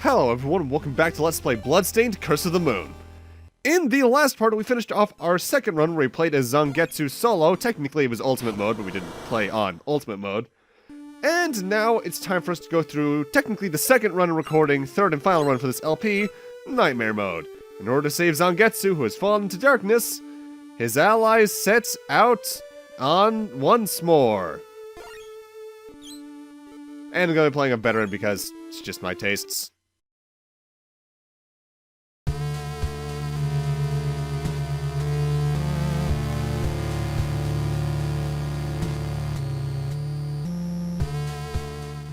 Hello everyone, and welcome back to Let's Play Bloodstained, Curse of the Moon. In the last part, we finished off our second run where we played as Zangetsu solo. Technically it was Ultimate Mode, but we didn't play on Ultimate Mode. And now it's time for us to go through, technically the second run of recording, third and final run for this LP, Nightmare Mode. In order to save Zangetsu, who has fallen into darkness, his allies set out on once more. And I'm going to be playing a veteran because it's just my tastes.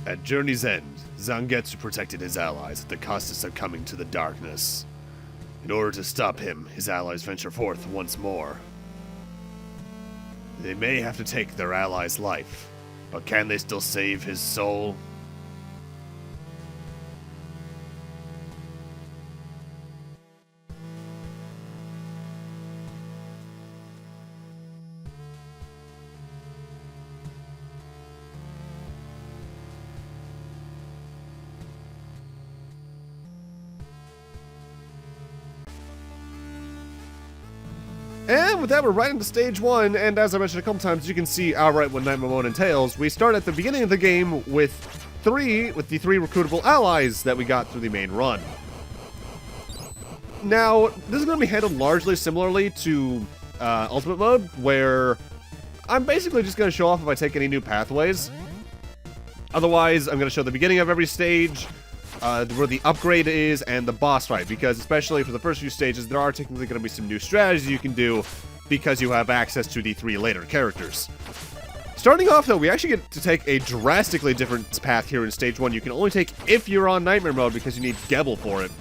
At Journey's End, Zangetsu protected his allies at the cost of succumbing to the darkness. In order to stop him, his allies venture forth once more. They may have to take their ally's life, but can they still save his soul? And with that, we're right into stage one, and as I mentioned a couple times, you can see outright what Nightmare Mode entails. We start at the beginning of the game with the three recruitable allies that we got through the main run. Now, this is going to be handled largely similarly to Ultimate Mode, where I'm basically just going to show off if I take any new pathways. Otherwise, I'm going to show the beginning of every stage, where the upgrade is, and the boss fight, because especially for the first few stages, there are technically going to be some new strategies you can do because you have access to the three later characters. Starting off, though, we actually get to take a drastically different path here in stage one. You can only take if you're on Nightmare Mode because you need Gebel for it.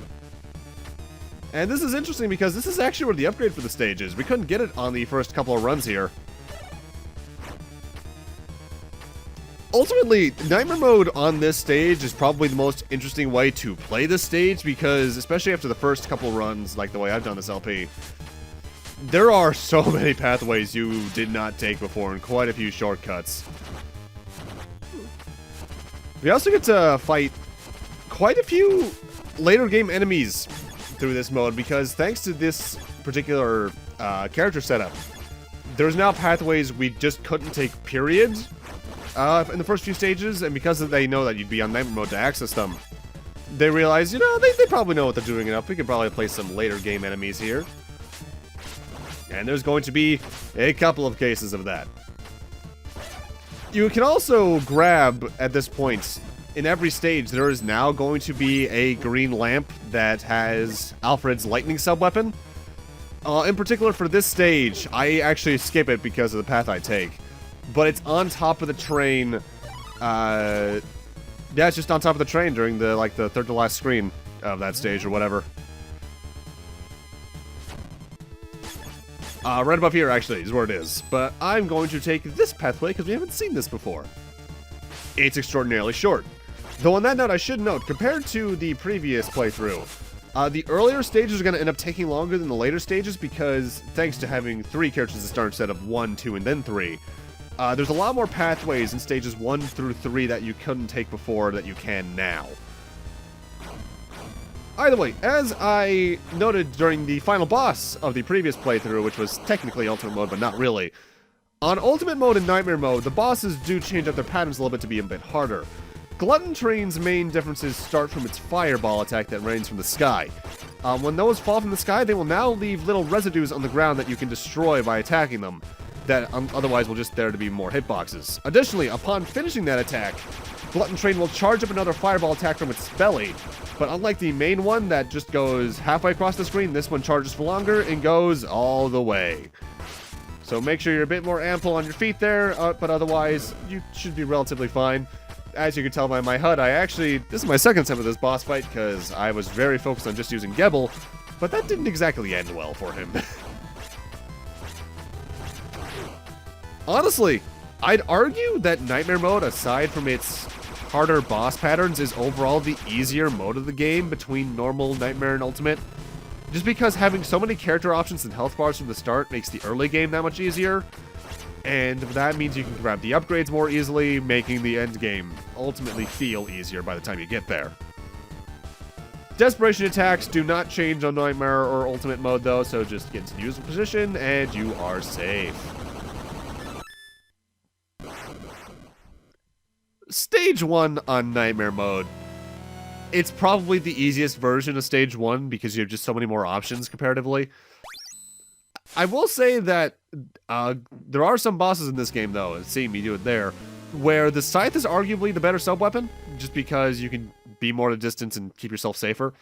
And this is interesting because this is actually where the upgrade for the stage is. We couldn't get it on the first couple of runs here. Ultimately, Nightmare Mode on this stage is probably the most interesting way to play this stage because, especially after the first couple runs, like the way I've done this LP, there are so many pathways you did not take before and quite a few shortcuts. We also get to fight quite a few later game enemies through this mode because thanks to this particular character setup, there's now pathways we just couldn't take, period. In the first few stages, and because they know that you'd be on Nightmare Mode to access them, they realize, you know, they probably know what they're doing enough. We could probably play some later game enemies here. And there's going to be a couple of cases of that. You can also grab, at this point, in every stage, there is now going to be a green lamp that has Alfred's lightning sub-weapon. In particular for this stage, I actually skip it because of the path I take. But it's on top of the train, yeah, it's just on top of the train during the, the third to last screen of that stage or whatever. Right above here, actually, is where it is. But I'm going to take this pathway because we haven't seen this before. It's extraordinarily short. Though on that note, I should note, compared to the previous playthrough, the earlier stages are going to end up taking longer than the later stages because, thanks to having 3 characters to start instead of 1, 2, and then 3, there's a lot more pathways in stages 1 through 3 that you couldn't take before that you can now. Either way, as I noted during the final boss of the previous playthrough, which was technically Ultimate Mode, but not really, on Ultimate Mode and Nightmare Mode, the bosses do change up their patterns a little bit to be a bit harder. Glutton Train's main differences start from its fireball attack that rains from the sky. When those fall from the sky, they will now leave little residues on the ground that you can destroy by attacking them, that otherwise will just there to be more hitboxes. Additionally, upon finishing that attack, Glutton Train will charge up another fireball attack from its belly, but unlike the main one that just goes halfway across the screen, this one charges for longer and goes all the way. So make sure you're a bit more ample on your feet there, but otherwise, you should be relatively fine. As you can tell by my HUD, this is my second time with this boss fight because I was very focused on just using Gebel, but that didn't exactly end well for him. Honestly, I'd argue that Nightmare Mode, aside from its harder boss patterns, is overall the easier mode of the game between normal, Nightmare, and Ultimate. Just because having so many character options and health bars from the start makes the early game that much easier. And that means you can grab the upgrades more easily, making the end game ultimately feel easier by the time you get there. Desperation attacks do not change on Nightmare or Ultimate mode, though, so just get into usable position, and you are safe. Stage 1 on Nightmare mode. It's probably the easiest version of Stage 1 because you have just so many more options comparatively. I will say that there are some bosses in this game, though, seeing me do it there, where the Scythe is arguably the better sub-weapon, just because you can be more at a distance and keep yourself safer.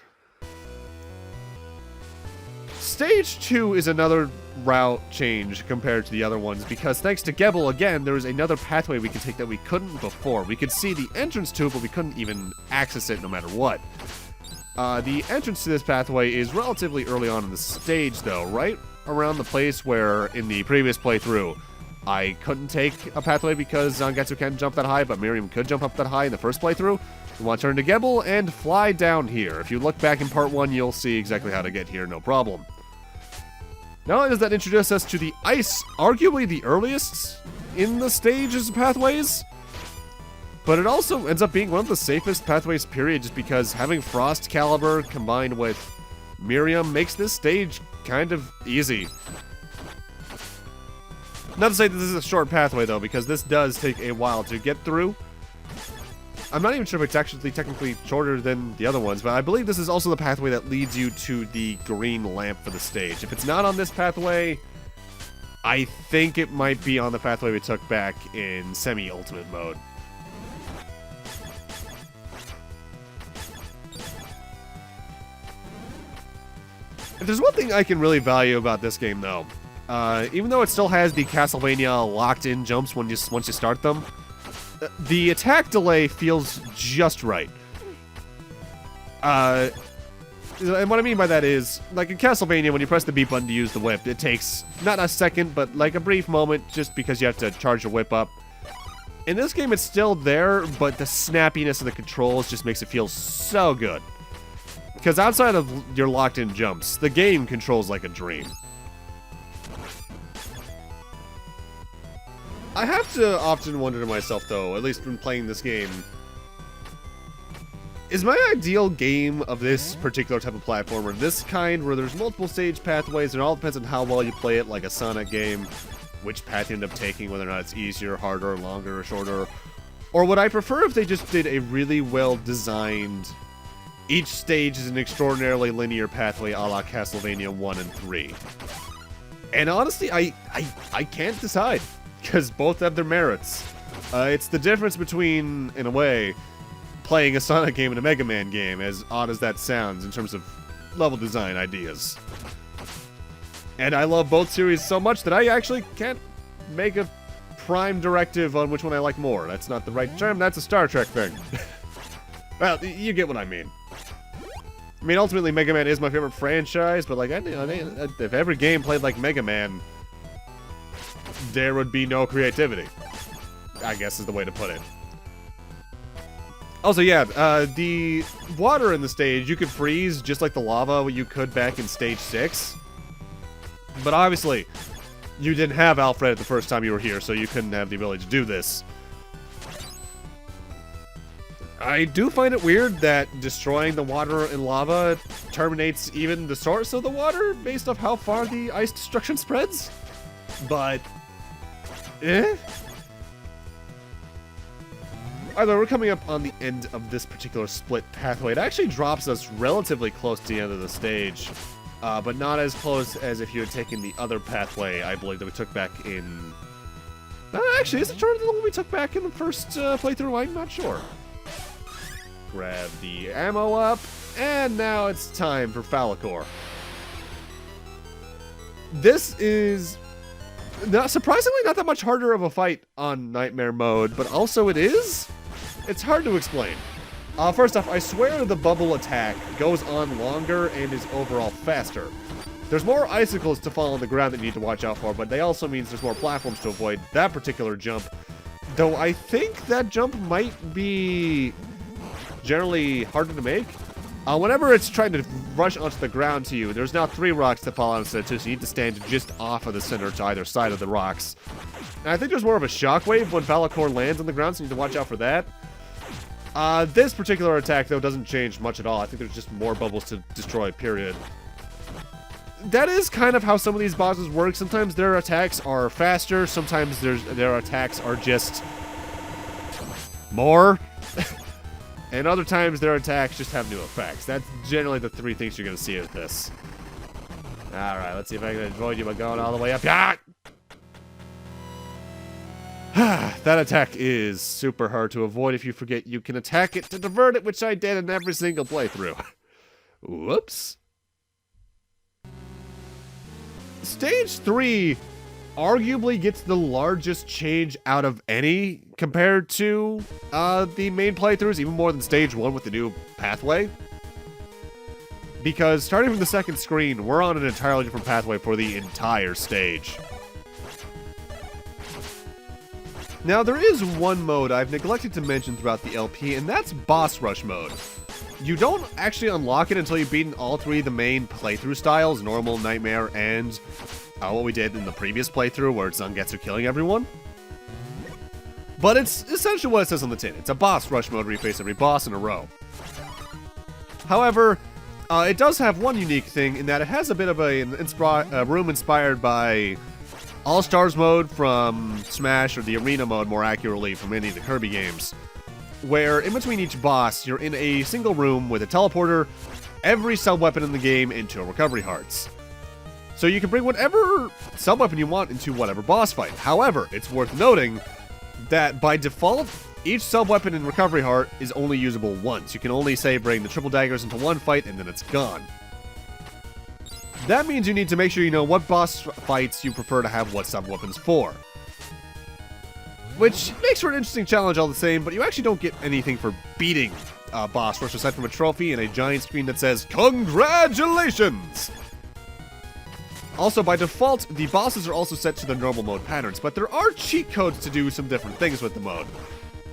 Stage 2 is another route change compared to the other ones, because thanks to Gebel, again, there is another pathway we can take that we couldn't before. We could see the entrance to it, but we couldn't even access it no matter what. The entrance to this pathway is relatively early on in the stage, though, right around the place where, in the previous playthrough, I couldn't take a pathway because Zangetsu can't jump that high, but Miriam could jump up that high in the first playthrough. We want to turn to Gebel and fly down here. If you look back in part 1, you'll see exactly how to get here, no problem. Not only does that introduce us to the ice, arguably the earliest in the stage's pathways, but it also ends up being one of the safest pathways, period, just because having Frost Caliber combined with Miriam makes this stage kind of easy. Not to say that this is a short pathway, though, because this does take a while to get through. I'm not even sure if it's actually technically shorter than the other ones, but I believe this is also the pathway that leads you to the green lamp for the stage. If it's not on this pathway, I think it might be on the pathway we took back in semi-ultimate mode. If there's one thing I can really value about this game, though, even though it still has the Castlevania locked-in jumps once you start them, the attack delay feels just right. And what I mean by that is, like in Castlevania, when you press the B button to use the whip, it takes not a second, but like a brief moment just because you have to charge your whip up. In this game, it's still there, but the snappiness of the controls just makes it feel so good. Because outside of your locked-in jumps, the game controls like a dream. I have to often wonder to myself, though, at least when playing this game, is my ideal game of this particular type of platformer this kind where there's multiple stage pathways and it all depends on how well you play it, like a Sonic game, which path you end up taking, whether or not it's easier, harder, longer, or shorter? Or would I prefer if they just did a really well-designed, each stage is an extraordinarily linear pathway a la Castlevania 1 and 3? And honestly, I can't decide, because both have their merits. It's the difference between, in a way, playing a Sonic game and a Mega Man game, as odd as that sounds in terms of level design ideas. And I love both series so much that I actually can't make a prime directive on which one I like more. That's not the right term, that's a Star Trek thing. Well, you get what I mean. I mean, ultimately, Mega Man is my favorite franchise, but like, if every game played like Mega Man, there would be no creativity, I guess is the way to put it. Also, yeah, the water in the stage, you could freeze just like the lava you could back in Stage 6. But obviously, you didn't have Alfred the first time you were here, so you couldn't have the ability to do this. I do find it weird that destroying the water and lava terminates even the source of the water based off how far the ice destruction spreads. But, Either we're coming up on the end of this particular split pathway. It actually drops us relatively close to the end of the stage, but not as close as if you had taken the other pathway, I believe, that we took back in... actually, is it shorter than the one we took back in the first playthrough? I'm not sure. Grab the ammo up, and now it's time for Falacor. This is... surprisingly, not that much harder of a fight on Nightmare mode, but also it is? It's hard to explain. First off, I swear the bubble attack goes on longer and is overall faster. There's more icicles to fall on the ground that you need to watch out for, but they also means there's more platforms to avoid that particular jump. Though I think that jump might be generally harder to make. Whenever it's trying to rush onto the ground to you, there's now 3 rocks that fall onto it, so you need to stand just off of the center to either side of the rocks. And I think there's more of a shockwave when Falacor lands on the ground, so you need to watch out for that. This particular attack, though, doesn't change much at all. I think there's just more bubbles to destroy, period. That is kind of how some of these bosses work. Sometimes their attacks are faster, sometimes their attacks are just more, and other times their attacks just have new effects. That's generally the three things you're going to see with this. Alright, let's see if I can avoid you by going all the way up. Ah! That attack is super hard to avoid if you forget you can attack it to divert it, which I did in every single playthrough. Whoops. Stage 3 arguably gets the largest change out of any compared to the main playthroughs, even more than Stage 1 with the new pathway. Because starting from the second screen, we're on an entirely different pathway for the entire stage. Now, there is one mode I've neglected to mention throughout the LP, and that's Boss Rush mode. You don't actually unlock it until you've beaten all three of the main playthrough styles, Normal, Nightmare, and what we did in the previous playthrough where it's Zangetsu killing everyone. But it's essentially what it says on the tin. It's a Boss Rush mode where you face every boss in a row. However, it does have one unique thing in that it has a bit of a room inspired by All-Stars mode from Smash, or the Arena mode more accurately from any of the Kirby games, where in between each boss, you're in a single room with a teleporter, every sub-weapon in the game, and 2 recovery hearts. So you can bring whatever sub-weapon you want into whatever boss fight. However, it's worth noting that by default, each sub-weapon and recovery heart is only usable once. You can only, say, bring the triple daggers into one fight, and then it's gone. That means you need to make sure you know what boss fights you prefer to have what sub-weapons for. Which makes for an interesting challenge all the same, but you actually don't get anything for beating Boss Rush aside from a trophy and a giant screen that says, "Congratulations!" Also, by default, the bosses are also set to the normal mode patterns, but there are cheat codes to do some different things with the mode.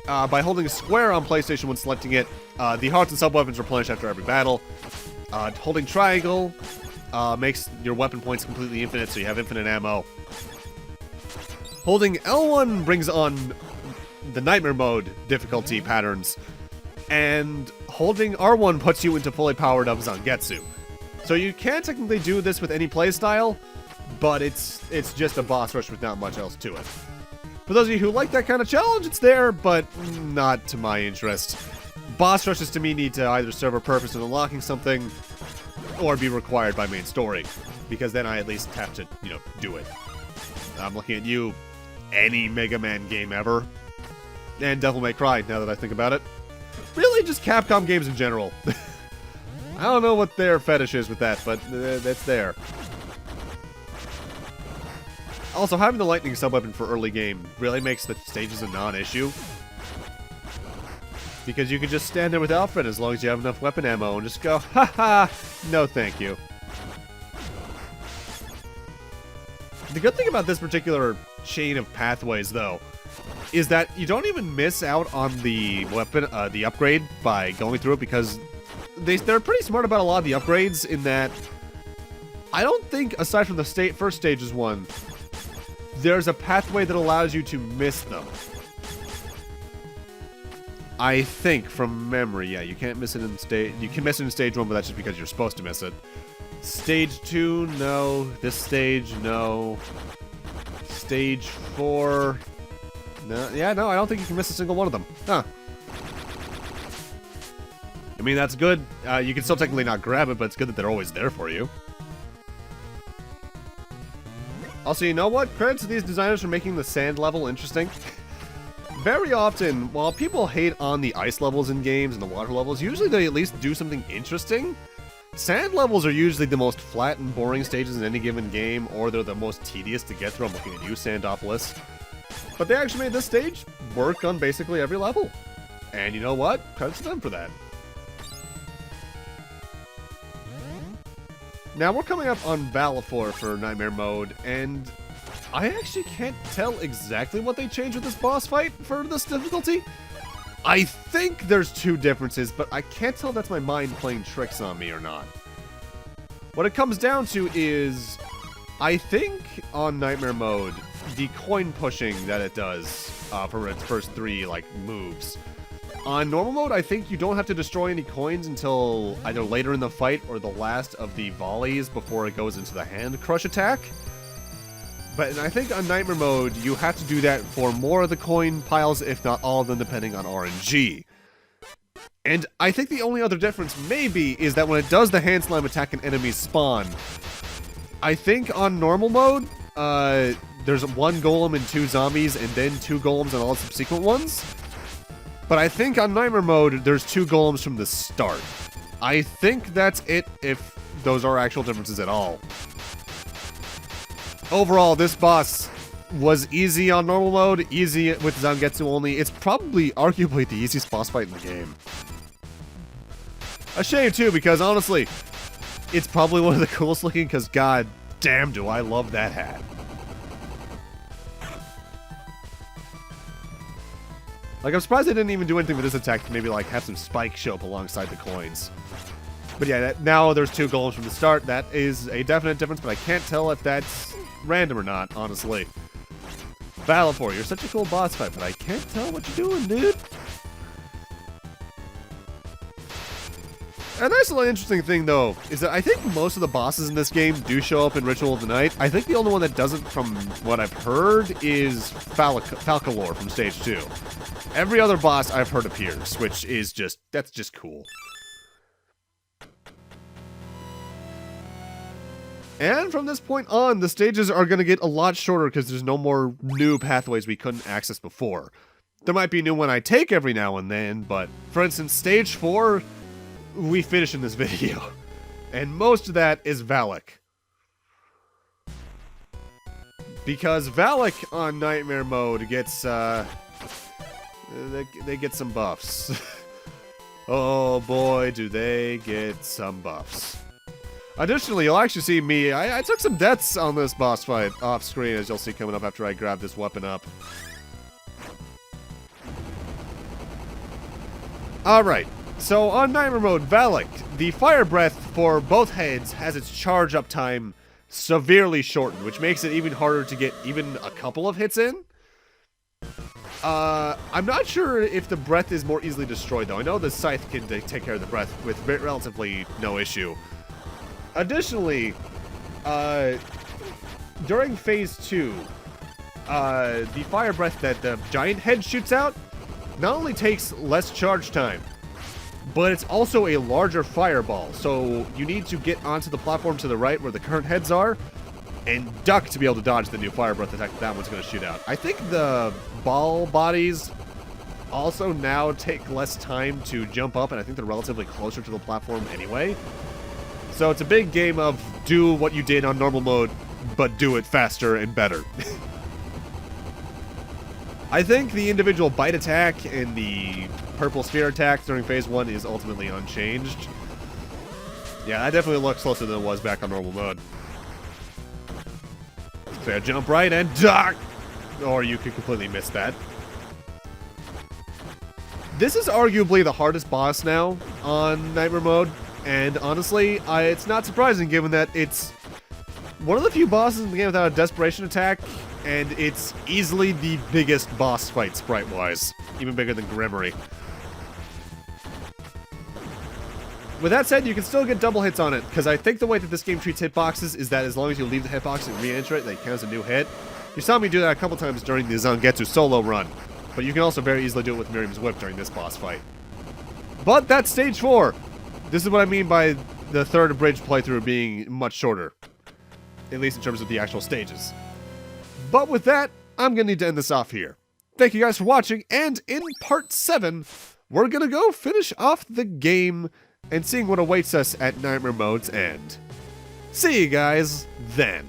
By holding a square on PlayStation when selecting it, the hearts and sub-weapons replenish after every battle. Holding triangle makes your weapon points completely infinite, so you have infinite ammo. Holding L1 brings on the Nightmare mode difficulty patterns, and holding R1 puts you into fully powered up Zangetsu. So you can technically do this with any playstyle, but it's just a boss rush with not much else to it. For those of you who like that kind of challenge, it's there, but not to my interest. Boss rushes to me need to either serve a purpose in unlocking something, or be required by main story, because then I at least have to, do it. I'm looking at you, any Mega Man game ever, and Devil May Cry, now that I think about it. Really, just Capcom games in general. I don't know what their fetish is with that, but that's there. Also, having the lightning sub-weapon for early game really makes the stages a non-issue. Because you can just stand there with Alfred as long as you have enough weapon ammo and just go, haha, no thank you. The good thing about this particular chain of pathways, though, is that you don't even miss out on the weapon, the upgrade by going through it, because they're pretty smart about a lot of the upgrades in that I don't think, aside from the first stage's one, there's a pathway that allows you to miss them. I think, from memory, yeah, you can't miss it in stage... You can miss it in stage 1, but that's just because you're supposed to miss it. Stage 2, no. This stage, no. Stage 4... No, yeah, no, I don't think you can miss a single one of them. Huh. I mean, that's good. You can still technically not grab it, but it's good that they're always there for you. Also, you know what? Credit to these designers for making the sand level interesting. Very often, while people hate on the ice levels in games and the water levels, usually they at least do something interesting. Sand levels are usually the most flat and boring stages in any given game, or they're the most tedious to get through. I'm looking at you, Sandopolis. But they actually made this stage work on basically every level. And you know what? Credit to them for that. Now, we're coming up on Valifor for Nightmare mode, and I actually can't tell exactly what they changed with this boss fight for this difficulty. I think there's 2 differences, but I can't tell if that's my mind playing tricks on me or not. What it comes down to is, I think on Nightmare mode, the coin pushing that it does for its first 3 moves On normal mode, I think you don't have to destroy any coins until either later in the fight or the last of the volleys before it goes into the hand crush attack. But I think on Nightmare mode, you have to do that for more of the coin piles, if not all of them, depending on RNG. And I think the only other difference, maybe, is that when it does the hand slam attack and enemies spawn, I think on normal mode, there's 1 golem and 2 zombies, and then 2 golems on all subsequent ones. But I think on Nightmare mode, there's 2 golems from the start. I think that's it, if those are actual differences at all. Overall, this boss was easy on normal mode, easy with Zangetsu only. It's probably, arguably, the easiest boss fight in the game. A shame, too, because honestly, it's probably one of the coolest looking, because god damn do I love that hat. Like, I'm surprised they didn't even do anything with this attack to maybe, like, have some spikes show up alongside the coins. But yeah, now there's 2 golems from the start. That is a definite difference, but I can't tell if that's random or not, honestly. Valek, you're such a cool boss fight, but I can't tell what you're doing, dude. A nice little interesting thing, though, is that I think most of the bosses in this game do show up in Ritual of the Night. I think the only one that doesn't, from what I've heard, is Falcalor from Stage 2. Every other boss I've heard appears, which is just, that's just cool. And from this point on, the stages are going to get a lot shorter because there's no more new pathways we couldn't access before. There might be a new one I take every now and then, but for instance, Stage 4, we finish in this video. And most of that is Valek. Because Valek on Nightmare mode gets, they get some buffs. Oh boy, do they get some buffs. Additionally, you'll actually see me, I took some deaths on this boss fight off screen, as you'll see coming up after I grab this weapon up. Alright, so on Nightmare mode, Valek, the fire breath for both heads has its charge up time severely shortened, which makes it even harder to get even a couple of hits in. I'm not sure if the breath is more easily destroyed, though. I know the scythe can take care of the breath with relatively no issue. Additionally, during Phase 2, the fire breath that the giant head shoots out not only takes less charge time, but it's also a larger fireball, so you need to get onto the platform to the right where the current heads are, and duck to be able to dodge the new fire breath attack that one's going to shoot out. I think the ball bodies also now take less time to jump up, and I think they're relatively closer to the platform anyway. So it's a big game of do what you did on normal mode, but do it faster and better. I think the individual bite attack and the purple sphere attack during Phase 1 is ultimately unchanged. Yeah, that definitely looks closer than it was back on normal mode. Fair jump right and duck! Or you could completely miss that. This is arguably the hardest boss now on Nightmare mode. And honestly, it's not surprising given that it's one of the few bosses in the game without a desperation attack, and it's easily the biggest boss fight sprite-wise, even bigger than Grimory. With that said, you can still get double hits on it, because I think the way that this game treats hitboxes is that as long as you leave the hitbox and re-enter it, that counts as a new hit. You saw me do that a couple times during the Zangetsu solo run, but you can also very easily do it with Miriam's Whip during this boss fight. But that's Stage 4! This is what I mean by the third abridged playthrough being much shorter. At least in terms of the actual stages. But with that, I'm going to need to end this off here. Thank you guys for watching, and in Part 7, we're going to go finish off the game and seeing what awaits us at Nightmare Mode's end. See you guys then.